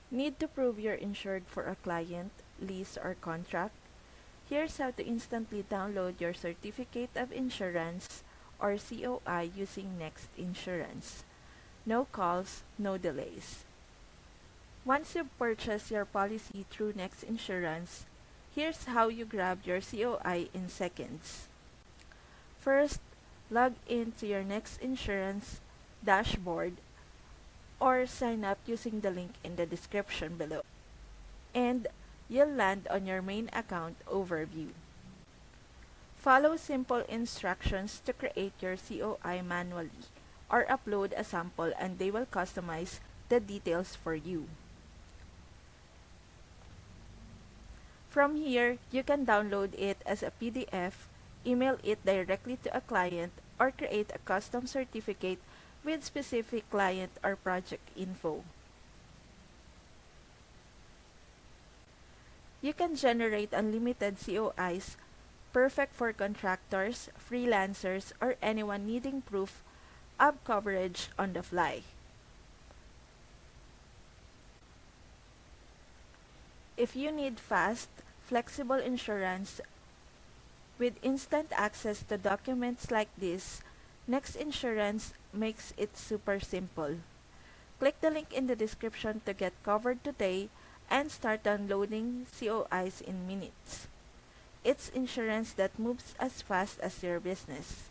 Need to prove you're insured for a client, lease, or contract? Here's how to instantly download your Certificate of Insurance or COI using Next Insurance. No calls, no delays. Once you've purchased your policy through Next Insurance, here's how you grab your COI in seconds. First, log in to your Next Insurance dashboard or sign up using the link in the description below. And you'll land on your main account overview. Follow simple instructions to create your COI manually or upload a sample and they will customize the details for you. From here, you can download it as a PDF, email it directly to a client, or create a custom certificate with specific client or project info. You can generate unlimited COIs, perfect for contractors, freelancers, or anyone needing proof of coverage on the fly. If you need fast, flexible insurance with instant access to documents like this, Next Insurance makes it super simple. Click the link in the description to get covered today and start downloading COIs in minutes. It's insurance that moves as fast as your business.